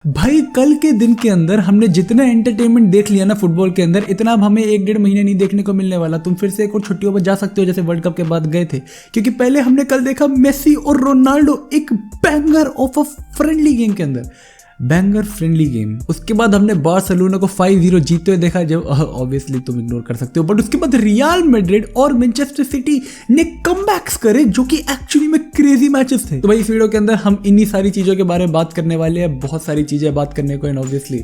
भाई कल के दिन के अंदर हमने जितना एंटरटेनमेंट देख लिया ना फुटबॉल के अंदर, इतना अब हमें 1-1.5 महीने नहीं देखने को मिलने वाला। तुम फिर से एक और छुट्टियों पर जा सकते हो जैसे वर्ल्ड कप के बाद गए थे, क्योंकि पहले हमने कल देखा मेसी और रोनाल्डो एक banger of a friendly game के अंदर, बैंगर फ्रेंडली गेम। उसके बाद हमने बार्सिलोना को 5-0 जीतते हुए देखा, जो ऑब्वियसली तुम इग्नोर कर सकते हो। बट उसके बाद रियल मैड्रिड और मैनचेस्टर सिटी ने कमबैक्स करे, जो कि एक्चुअली में क्रेजी मैचेस थे। तो भाई इस वीडियो के अंदर हम इन्हीं सारी चीजों के बारे में बात करने वाले हैं। बहुत सारी चीजें बात करने को, and obviously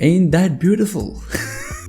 ain't that beautiful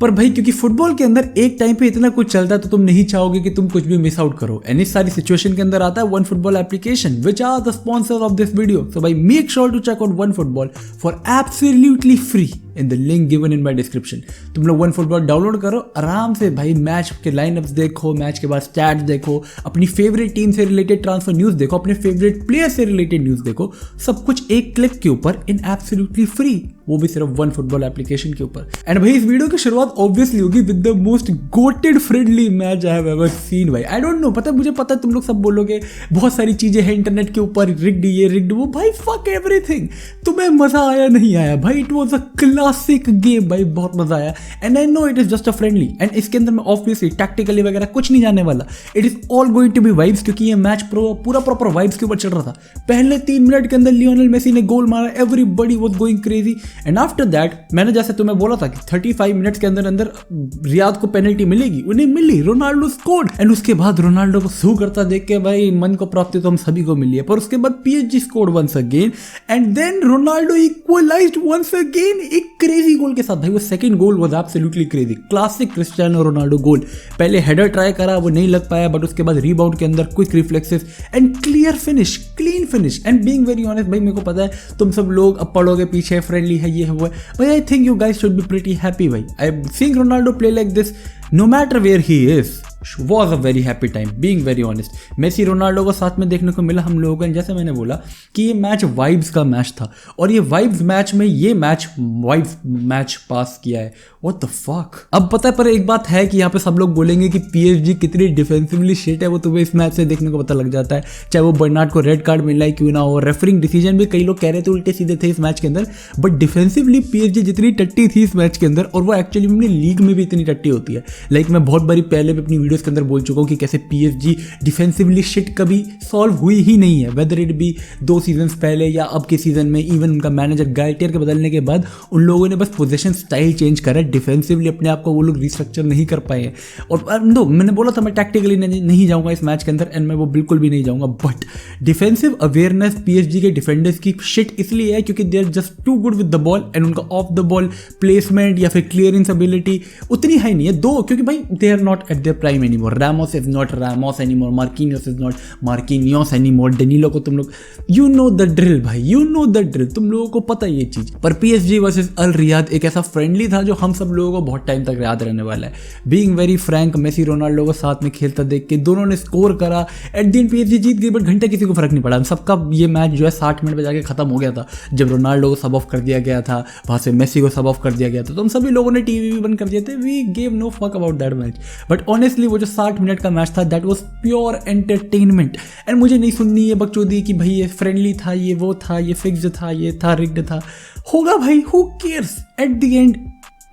पर भाई क्योंकि फुटबॉल के अंदर एक टाइम पे इतना कुछ चलता है तो तुम नहीं चाहोगे कि तुम कुछ भी मिस आउट करो। एंड इस सारी सिचुएशन के अंदर आता है one football application which are the sponsor of this video. So भाई make sure to check out one football for absolutely free in the link given in my description. तुम लोग वन फुटबॉल डाउनलोड करो, आराम से भाई match के line-ups देखो, match के बाद स्टैट्स देखो, अपनी फेवरेट टीम से रिलेटेड ट्रांसफर न्यूज देखो, अपने फेवरेट प्लेयर से रिलेटेड न्यूज देखो, सब कुछ एक क्लिक के ऊपर इन एब्सोल्युटली फ्री, वो भी सिर्फ वन फुटबॉल एप्लीकेशन के ऊपर। एंड भाई इस वीडियो की शुरुआत ऑब्वियसली होगी with the most GOATed friendly match I have ever seen. भाई आई डोंट नो, पता है मुझे पता है तुम लोग सब बोलोगे बहुत सारी चीजें हैं इंटरनेट के ऊपर, रिग्ड ये रिग्ड वो। भाई फक एवरीथिंग, तुम्हें मजा आया नहीं आया भाई, it was a classic game भाई, बहुत मजा आया। And I know it is just a friendly, and इसके अंदर मैं ऑब्वियसली टैक्टिकली वगैरह कुछ नहीं जाने वाला। It is all going to be vibes, क्योंकि ये मैच पूरा प्रॉपर वाइब्स के ऊपर चल रहा था। पहले 3 मिनट के अंदर लियोनेल मेसी ने गोल मारा, everybody was going crazy. And after that मैंने जैसे तुम्हें बोला था कि 35 मिनट्स के अंदर अंदर रियाद को पेनल्टी मिलेगी, उन्हें मिली, रोनाल्डो स्कोर्ड। एंड उसके बाद रोनाल्डो को सू करता देख के भाई मन को प्राप्ति तो हम सभी को मिली है। पर उसके बाद PSG scored once again, and then Ronaldo equalised once again एक क्रेजी गोल के साथ। भाई वो second goal was absolutely crazy, classic Cristiano Ronaldo goal. पहले हेडर ट्राई करा, वो नहीं लग पाया, बट उसके बाद रीबाउंड के अंदर quick reflexes and clear finish, clean finish. And being very honest भाई, मेरे को पता है तुम सब लोग अब पढ़ोगे पीछे फ्रेंडली है ये है वो है, भाई I think you guys should be pretty happy भाई। I seeing Ronaldo play like this, no matter where he is, was a very happy time, being very honest। Messi Ronaldo को साथ में देखने को मिला हम लोगों को। जैसे मैंने बोला कि ये मैच वाइब्स का मैच था, और ये वाइब्स मैच में ये मैच वाइब्स मैच पास किया है। What the fuck? अब पता है, पर एक बात है कि यहाँ पे सब लोग बोलेंगे कि पीएसजी कितनी डिफेंसिवली शिट है, वो तुम्हें इस मैच से देखने को पता लग जाता है। चाहे वो बर्नार्ड को रेड कार्ड मिला है क्यों ना हो, रेफरिंग डिसीजन भी कई लोग कह रहे थे उल्टे सीधे थे इस मैच के अंदर, बट डिफेंसिवली पीएसजी जितनी टट्टी थी इस मैच के अंदर, और वो एक्चुअली अपनी लीग में भी इतनी टट्टी होती है। लाइक मैं बहुत बारी पहले भी अपनी वीडियोस के अंदर बोल चुका हूँ कि कैसे पीएसजी डिफेंसिवली शिट कभी सॉल्व हुई ही नहीं है, वेदर इट बी 2 सीजन्स पहले या अब के सीजन में। इवन उनका मैनेजर गाल्टियर के बदलने के बाद उन लोगों ने बस पोजीशन स्टाइल चेंज करा, डिफेंसिवली अपने आप को वो लोग रिस्ट्रक्चर नहीं कर पाए हैं। और नो, मैंने बोला था मैं टैक्टिकली नहीं जाऊंगा इस मैच के अंदर, एंड मैं वो बिल्कुल भी नहीं जाऊंगा, बट डिफेंसिव अवेयरनेस पीएसजी के डिफेंडर्स की शिट इसलिए है क्योंकि they are just too good with the ball, and उनका ऑफ द बॉल प्लेसमेंट या फिर क्लियरेंस एबिलिटी उतनी हाई नहीं है। दो, क्योंकि भाई they are not at their prime anymore, Ramos is not Ramos anymore, Marquinhos is not Marquinhos anymore, Danilo को तुम लोग you know the drill भाई, you know the drill, तुम लोगों को पता है ये चीज। पर PSG वर्सेस अल रियाद एक ऐसा फ्रेंडली था जो हम सब लोगों को बहुत टाइम तक याद रहने वाला है। Being very frank, Messi Ronaldo को साथ में खेलता देख के दोनों ने स्कोर करा, एट द एंड PSG जीत गई, बट घंटे किसी को फर्क नहीं पड़ा। सबका ये मैच जो है 60 मिनट में जाके खत्म हो गया था, जब रोनाल्डो को सब ऑफ कर दिया गया था, वहां से मेसी को सब ऑफ कर दिया गया था, तो हम सभी लोगों ने टीवी भी बंद कर दिए थे। We gave no fuck about that match. But honestly वो जो 60 मिनट का मैच था, that was pure entertainment. And मुझे नहीं सुननी है बकचोदी कि भाई ये फ्रेंडली था, ये वो था, ये फिक्स्ड था, ये था रिग्ड था, होगा भाई, who cares. At the end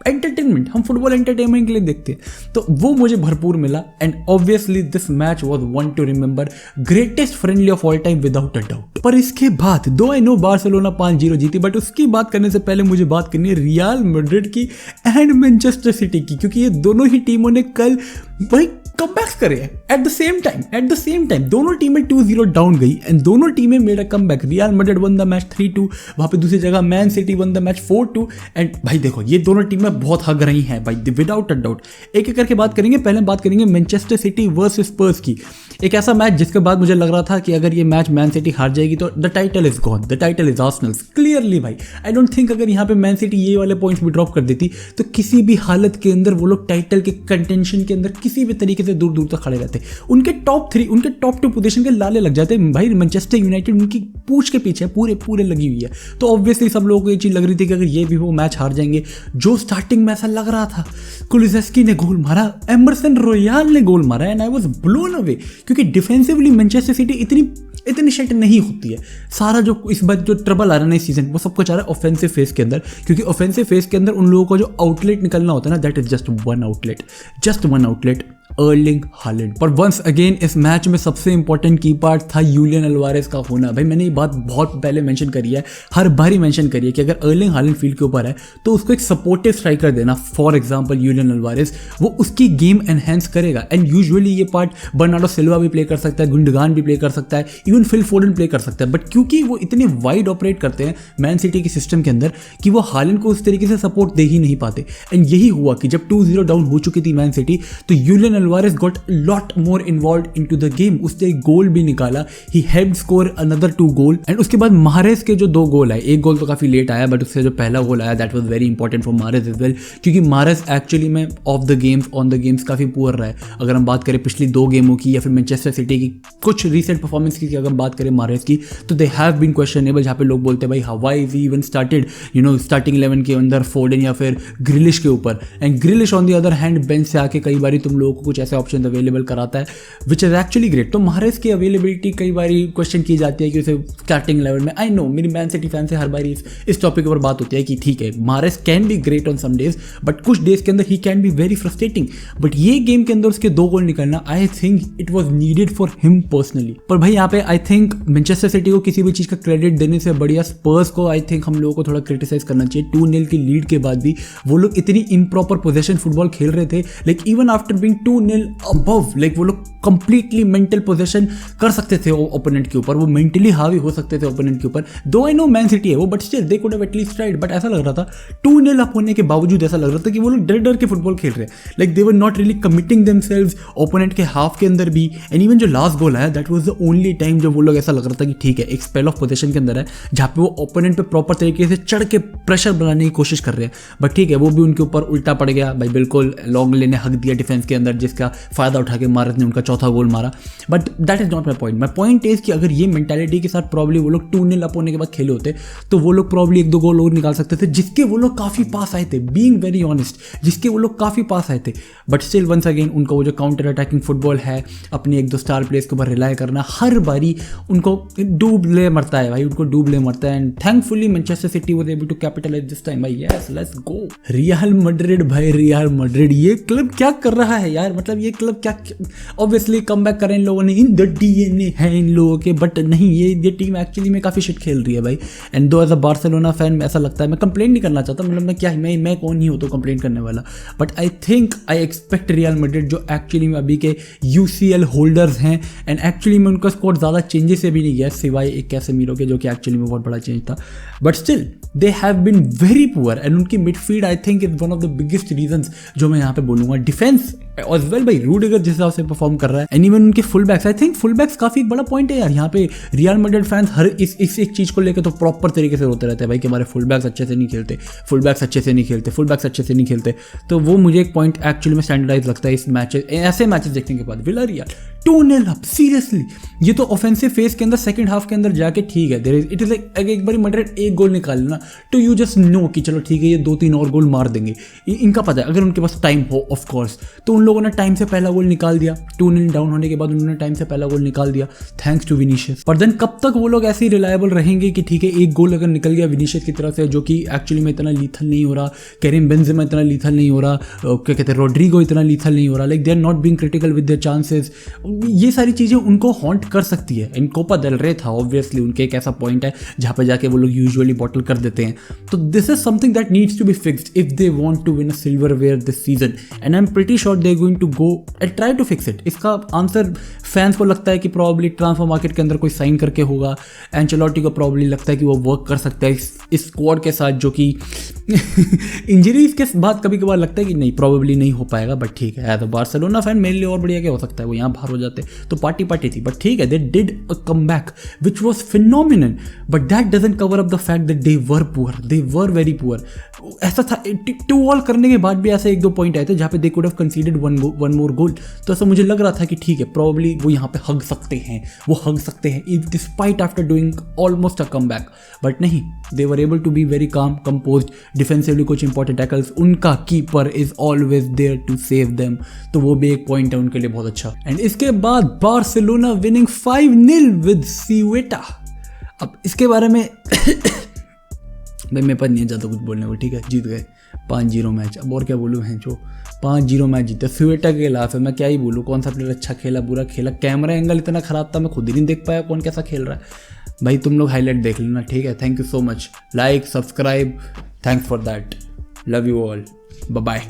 entertainment, हम फुटबॉल एंटरटेनमेंट के लिए देखते हैं, तो वो मुझे भरपूर मिला। And obviously this match was one two remember, greatest friendly of all time without a doubt. पर इसके बाद दो आई नो बार्सिलोना 5-0 जीती, बट उसकी बात करने से पहले मुझे बात करनी है रियल मैड्रिड की एंड मैनचेस्टर सिटी की, क्योंकि ये दोनों ही टीमों ने कल भाई कमबैक्स करे एट द सेम टाइम। दोनों टीमें 2-0 डाउन गई एंड दोनों टीमें made a comeback. Real Madrid one the match 3-2, वहां पे दूसरी जगह man city one the match 4-2। And भाई देखो ये दोनों टीमें बहुत हग रही हैं भाई, विदाउट अ डाउट। एक एक करके बात करेंगे। पहले बात करेंगे मैनचेस्टर सिटी वर्सेस स्पर्स की। एक ऐसा मैच जिसके बाद मुझे लग रहा था कि अगर ये मैच मैन सिटी हार जाएगी तो the title is gone, the title is Arsenal's clearly भाई। आई डोंट थिंक अगर यहाँ पे मैन सिटी ये वाले पॉइंट्स भी ड्रॉप कर देती तो किसी भी हालत के अंदर वो लोग टाइटल के कंटेंशन के अंदर किसी भी तरीके से दूर दूर तक खड़े रहते। उनके टॉप 3, उनके टॉप 2 पोजीशन के लाले लग जाते भाई। मैनचेस्टर यूनाइटेड उनकी पूंछ के पीछे पूरे लगी हुई है, तो ऑब्वियसली सब लोगों को ये चीज लग रही थी कि अगर ये भी वो मैच हार जाएंगे, जो स्टार्टिंग में ऐसा लग रहा था। कुलुसेस्की ने गोल मारा, एमरसन रॉयल ने गोल मारा, and I was blown away, क्योंकि डिफेंसिवली मैनचेस्टर सिटी इतनी इतनी शिट नहीं होती है। सारा जो इस बार जो ट्रबल आ रहा है ना इस सीजन, वो सब कुछ आ रहा है ऑफेंसिव फेज के अंदर, क्योंकि ऑफेंसिव फेज के अंदर उन लोगों को जो आउटलेट निकलना होता है ना, that is just one outlet, Erling Haaland. पर वंस अगेन इस मैच में सबसे इंपॉर्टेंट की पार्ट था यूलियन अल्वारेस का होना। भाई मैंने ये बात बहुत पहले मेंशन करी है, हर बार ही मेंशन करी है कि अगर अर्लिंग हालैंड फील्ड के ऊपर है तो उसको एक सपोर्टिव स्ट्राइकर देना, फॉर एग्जांपल यूलियन अल्वारेस, वो उसकी गेम एनहेंस करेगा। एंड यूजुअली ये पार्ट बर्नार्डो सिल्वा भी प्ले कर सकता है, गुंडगान भी प्ले कर सकता है, इवन फिल फोर्डन प्ले कर सकता है। बट क्योंकि वो इतने वाइड ऑपरेट करते हैं मैन सिटी के सिस्टम के अंदर कि वो हालैंड को उस तरीके से सपोर्ट दे ही नहीं पाते। एंड यही हुआ कि जब 2-0 डाउन हो चुकी थी मैन सिटी, तो Julian Alvarez got lot more involved into the game। उसने एक गोल भी निकाला, he helped score another 2 goal. And उसके बाद माहरेज के जो 2 गोल आए, एक गोल तो काफी लेट आया, बट उससे जो पहला गोल आया that was very important for Mahrez as well, क्योंकि माहरेज एक्चुअली में of the games on the games काफी पुअर रहा है। अगर हम बात करें पिछली 2 गेमों की या फिर मैनचेस्टर सिटी की कुछ रीसेंट परफॉर्मेंस की अगर हम बात करें माहरेज की, तो दे हैव बीन क्वेश्चनेबल, जहाँ पे लोग बोलते हैं भाई why is he even started starting 11 के अंदर फोर्डन या फिर ग्रिलिश के ऊपर। And ग्रिलिश on the other hand bench से आके कई बार तुम लोगों को कुछ ऐसे ऑप्शन अवेलेबल कराता है विच इज एक्चुअली ग्रेट। तो माहरेज की अवेलेबिलिटी कई बार क्वेश्चन की जाती है कि उसे स्टार्टिंग लेवल में, आई नो मेरी मैन सिटी फैन से हर बार इस टॉपिक पर बात होती है कि ठीक है Mahrez can be great on some days, but कुछ डेज के अंदर ही can be very frustrating. But ये गेम के अंदर उसके 2 गोल निकलना, I think it was needed for him personally. पर भाई यहाँ पे आई थिंक मैनचेस्टर सिटी को किसी भी चीज का क्रेडिट देने से बढ़िया स्पर्स को आई थिंक हम लोगों को थोड़ा क्रिटिसाइज करना चाहिए। 2-0 की लीड के बाद भी वो लोग इतनी इम्प्रॉपर पोजेशन फुटबॉल खेल रहे थे, like even after being 2-0 above, like वो लोग कंप्लीटली मेंटल पोजीशन कर सकते थे ओपोनेंट के ऊपर, वो मेंटली हावी हो सकते थे ओपोनेंट के ऊपर। दो आई नो मैन सिटी है वो, but still they could have at least tried. But ऐसा लग रहा था 2-0 अप होने के बावजूद ऐसा लग रहा था कि वो लोग डर डर के फुटबॉल खेल रहे हैं, like they were not really committing themselves opponent के हाफ के अंदर भी। एंड इवन जो लास्ट गोल आया that was the only time जब वो लोग ऐसा लग रहा था कि ठीक है एक स्पेल ऑफ पोजीशन के अंदर है जहाँ पे वो ओपोनेंट पे प्रॉपर तरीके से चढ़ के प्रेशर बनाने की कोशिश कर रहे हैं। बट ठीक है वो भी उनके ऊपर उल्टा पड़ गया भाई, बिल्कुल लॉन्गले ने हक दिया डिफेंस के अंदर, जिसका फायदा उठा के मारत ने उनका चौथा गोल मारा। But that is not my point. My point is कि अगर ये मेंटालिटी के साथ प्रॉब्ली वो लोग 2-0 अप होने के बाद खेले होते तो वो लोग प्रॉब्ली 1-2 गोल और निकाल सकते थे, जिसके वो लोग काफी पास आए थे, बीइंग वेरी ऑनेस्ट, जिसके वो लोग काफी पास आए थे। बट स्टिल वंस अगेन उनको वो जो काउंटर अटैकिंग फुटबॉल है, अपने 1-2 स्टार प्लेयर्स के ऊपर रिलाय करना, हर बारी उनको डूब ले मरता है भाई, उनको डूब ले मरता है। And thankfully Manchester City was able to capitalise this time भाई, yes let's go Real Madrid भाई, रियल मैड्रिड ये क्लब क्या कर रहा है यार, मतलब ये क्लब क्या, ऑब्वियसली कमबैक करें इन लोगों ने, इन द डीएनए है इन लोगों के, बट नहीं ये टीम एक्चुअली में काफी शिट खेल रही है भाई। एंड दो एज अ बार्सिलोना फैन ऐसा लगता है, मैं कंप्लेंट नहीं करना चाहता, मतलब मैं कौन ही हूँ तो कंप्लेंट करने वाला, but I think I expect real Madrid जो एक्चुअली में अभी के यूसीएल होल्डर्स हैं, एंड एक्चुअली में उनका स्क्वाड ज़्यादा चेंजेस से भी नहीं गया सिवाय एक कैसेमीरो के, जो कि एक्चुअली में बहुत बड़ा चेंज था, but still they have been very poor. And उनकी midfield I think is one of the biggest reasons जो मैं यहाँ पे बोलूँगा। डिफेंस एज वेल भाई, रूडिगर जिस हिसाब से परफॉर्म कर रहा है, एंड इवन उनके full backs, I think full backs काफी एक बड़ा पॉइंट है यार यहाँ पे। रियल मैड्रिड फैंस हर इस एक चीज को लेकर तो प्रॉपर तरीके से रोते रहते हैं भाई कि हमारे फुल बैक्स अच्छे से नहीं खेलते, फुल बैक्स अच्छे से नहीं खेलते, फुल बैक्स अच्छे से नहीं खेलते। तो वो मुझे एक पॉइंट एक्चुअली में स्टैंडर्डाइज लगता है इस मैचेस, ऐसे मैचेस देखने के बाद। विलारियल 2-0 अप, सीरियसली ये तो ऑफेंसिव फेज के अंदर सेकंड हाफ के अंदर जाके ठीक है, इट इज लाइक एक बार मैड्रिड एक गोल निकाल लेना तो यू जस्ट नो कि चलो ठीक है ये 2-3 और गोल मार देंगे, इनका पता है। अगर उनके पास टाइम हो ऑफ कोर्स, तो उन लोगों ने टाइम से पहला गोल निकाल दिया, 2-0 डाउन होने के बाद उन्होंने टाइम से पहला गोल निकाल दिया थैंक्स टू विनीशियस। पर देन कब तक वो लोग ऐसे ही रिलायबल रहेंगे कि ठीक है एक गोल अगर निकल गया विनीशियस की तरफ से, जो कि एक्चुअली में इतना लीथल नहीं हो रहा, कैरिम बेंजेमा इतना लीथल नहीं हो रहा, क्या कहते हैं रोड्रिगो इतना लीथल नहीं हो रहा, like they are not being critical with their chances, ये सारी चीजें उनको हॉन्ट कर सकती है। इन कोपा देल रे था ऑब्वियसली उनके एक ऐसा पॉइंट है जहां पे जाके वो लोग यूजुअली बॉटल कर देते हैं। तो this is something that needs to be fixed if they want to win a silverware this season, and I am pretty sure they are going to go and try to fix it. इसका आंसर fans को लगता है कि probably transfer market के अंदर कोई sign करके होगा, एंचेलोटी को प्रॉब्ली लगता है कि वो वर्क कर सकता है इस स्क्वाड के साथ, जो कि इंजरीज के बाद कभी कभार लगता है कि नहीं प्रॉब्ली नहीं हो पाएगा, बट ठीक है एज अ बार्सिलोना फैन मेरे लिए और बढ़िया क्या हो सकता है, वो यहाँ बाहर हो जाते तो पार्टी थी। बट ठीक है they did a comeback which was phenomenal, but that doesn't cover up the fact that they were poor, they were very poor. ऐसा था 2-2 करने के बाद भी ऐसे 1-2 पॉइंट आए थे जहाँ पे they could have considered one more goal, तो ऐसा मुझे लग रहा था कि ठीक है प्रॉब्ली वो यहाँ पे हग सकते हैं, वो हग सकते हैं despite after doing almost a comeback, but नहीं, they were able to be very calm composed, defensively कुछ इंपॉर्टेंट टैकल्स, उनका keeper is always there to save them, तो वो भी एक पॉइंट है उनके लिए बहुत अच्छा। एंड इसके उसके बाद बार्सिलोना विनिंग 5-0 विद सीवेटा। अब इसके बारे में भाई मेरे पास नहीं है ज़्यादा कुछ बोलने को, ठीक है। जीत गए 5-0 मैच, अब और क्या बोलूँ हैं जो 5-0 मैच जीते सीवेटा के खिलाफ है। मैं क्या ही बोलूँ, कौन सा प्लेयर अच्छा खेला बुरा खेला, कैमरा एंगल इतना ख़राब था मैं खुद ही नहीं देख पाया कौन कैसा खेल रहा है। भाई तुम लोग हाईलाइट देख लेना, ठीक है। Thank you so much, like subscribe, thanks for that, love you all, bye bye.